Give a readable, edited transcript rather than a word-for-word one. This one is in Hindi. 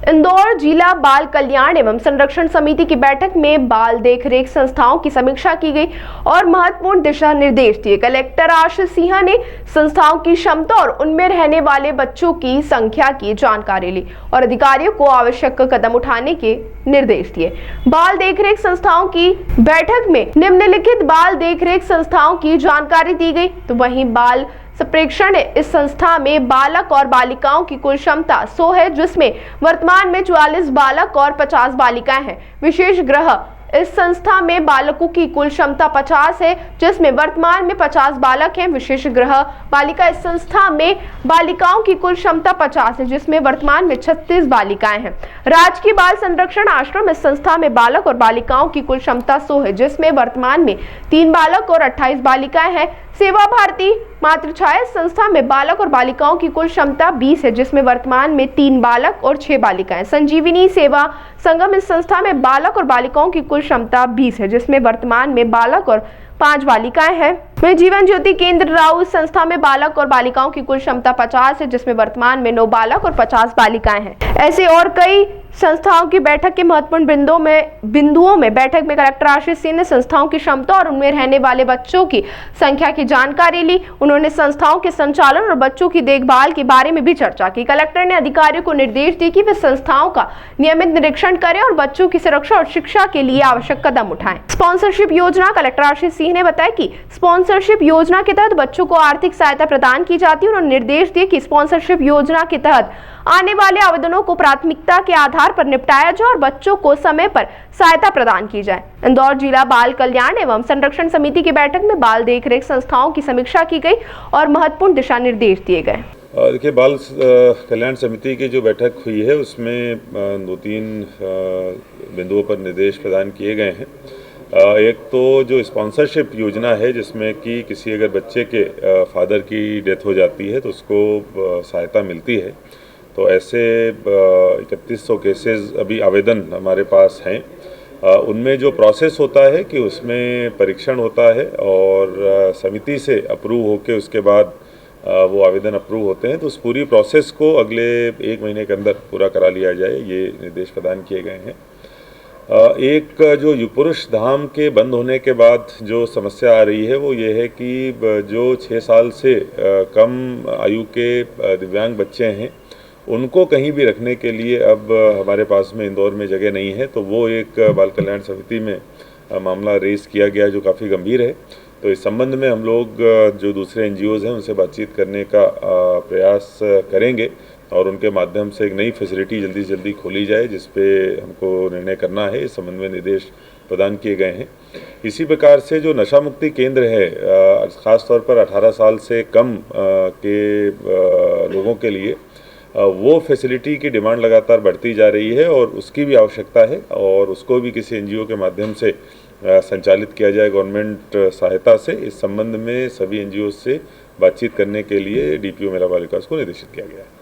इंदौर जिला बाल कल्याण एवं संरक्षण समिति की बैठक में बाल देखरेख संस्थाओं की समीक्षा की गई और महत्वपूर्ण दिशा निर्देश दिए। कलेक्टर आशीष सिंह ने संस्थाओं की क्षमता और उनमें रहने वाले बच्चों की संख्या की जानकारी ली और अधिकारियों को आवश्यक कदम उठाने के निर्देश दिए। बाल देखरेख संस्थाओं की बैठक में निम्नलिखित बाल देखरेख संस्थाओं की जानकारी दी गई। तो वहीं बाल संप्रेक्षण इस संस्था में बालक और बालिकाओं की कुल क्षमता 100 है, जिसमें वर्तमान में 44 बालक और 50 बालिकाएं हैं। विशेष गृह इस संस्था में बालकों की कुल क्षमता 50 है, जिसमें वर्तमान में 50 बालक हैं। विशेष गृह बालिका इस संस्था में बालिकाओं की कुल क्षमता 50 है, जिसमें वर्तमान में 36 बालिकाएं हैं। राजकीय बाल संरक्षण आश्रम इस संस्था में बालक और बालिकाओं की कुल क्षमता 100 है, जिसमें वर्तमान में 3 बालक और 28 बालिकाएं हैं। सेवा भारती मातृछाया संस्था में बालक और बालिकाओं की कुल क्षमता 20 है, जिसमें वर्तमान में 3 बालक और 6 बालिकाएं। संजीवनी सेवा संगम इस संस्था में बालक और बालिकाओं की कुल क्षमता 20 है, जिसमें वर्तमान में बालक और 5 बालिकाएं हैं। वहीं जीवन ज्योति केंद्र राउ इस संस्था में बालक और बालिकाओं की कुल क्षमता 50 है, जिसमें वर्तमान में 9 बालक और 50 बालिकाएं हैं। ऐसे और कई संस्थाओं की बैठक के महत्वपूर्ण बिंदुओं में बैठक में कलेक्टर आशीष सिंह ने संस्थाओं की क्षमता और उनमें रहने वाले बच्चों की संख्या की जानकारी ली। उन्होंने संस्थाओं के संचालन और बच्चों की देखभाल के बारे में भी चर्चा की। कलेक्टर ने अधिकारियों को निर्देश दिए कि वे संस्थाओं का नियमित निरीक्षण करें और बच्चों की सुरक्षा और शिक्षा के लिए आवश्यक कदम उठाएं। स्पॉन्सरशिप योजना कलेक्टर आशीष सिंह ने बताया कि स्पॉन्सरशिप योजना के तहत बच्चों को आर्थिक सहायता प्रदान की जाती है। उन्होंने निर्देश दिए कि स्पॉन्सरशिप योजना के तहत आने वाले आवेदनों को प्राथमिकता के आधार पर निपटाया जाए और बच्चों को समय पर सहायता प्रदान की जाए। इंदौर जिला बाल कल्याण एवं संरक्षण समिति की बैठक में बाल देखरेख संस्थाओं की समीक्षा की गई और महत्वपूर्ण दिशा निर्देश दिए गए। देखिए, बाल कल्याण समिति की जो बैठक हुई है उसमें 2-3 बिंदुओं पर निर्देश प्रदान किए गए हैं। एक तो जो स्पॉन्सरशिप योजना है, जिसमें कि किसी अगर बच्चे के फादर की डेथ हो जाती है तो उसको सहायता मिलती है। तो ऐसे 3100 केसेस अभी आवेदन हमारे पास हैं। उनमें जो प्रोसेस होता है कि उसमें परीक्षण होता है और समिति से अप्रूव होके उसके बाद वो आवेदन अप्रूव होते हैं। तो उस पूरी प्रोसेस को अगले 1 महीने के अंदर पूरा करा लिया जाए, ये निर्देश प्रदान किए गए हैं। एक जो युगपुरुष धाम के बंद होने के बाद जो समस्या आ रही है वो ये है कि जो 6 साल से कम आयु के दिव्यांग बच्चे हैं उनको कहीं भी रखने के लिए अब हमारे पास में इंदौर में जगह नहीं है। तो वो एक बाल कल्याण समिति में मामला रेज किया गया जो काफ़ी गंभीर है। तो इस संबंध में हम लोग जो दूसरे एनजीओज़ हैं उनसे बातचीत करने का प्रयास करेंगे और उनके माध्यम से एक नई फैसिलिटी जल्दी से जल्दी खोली जाए, जिस पे हमको निर्णय करना है। इस संबंध में निर्देश प्रदान किए गए हैं। इसी प्रकार से जो नशा मुक्ति केंद्र है, ख़ास तौर पर 18 साल से कम के लोगों के लिए वो फैसिलिटी की डिमांड लगातार बढ़ती जा रही है और उसकी भी आवश्यकता है और उसको भी किसी एनजीओ के माध्यम से संचालित किया जाए गवर्नमेंट सहायता से। इस संबंध में सभी एनजीओ से बातचीत करने के लिए डीपीओ महिला बाल विकास को निर्देशित किया गया है।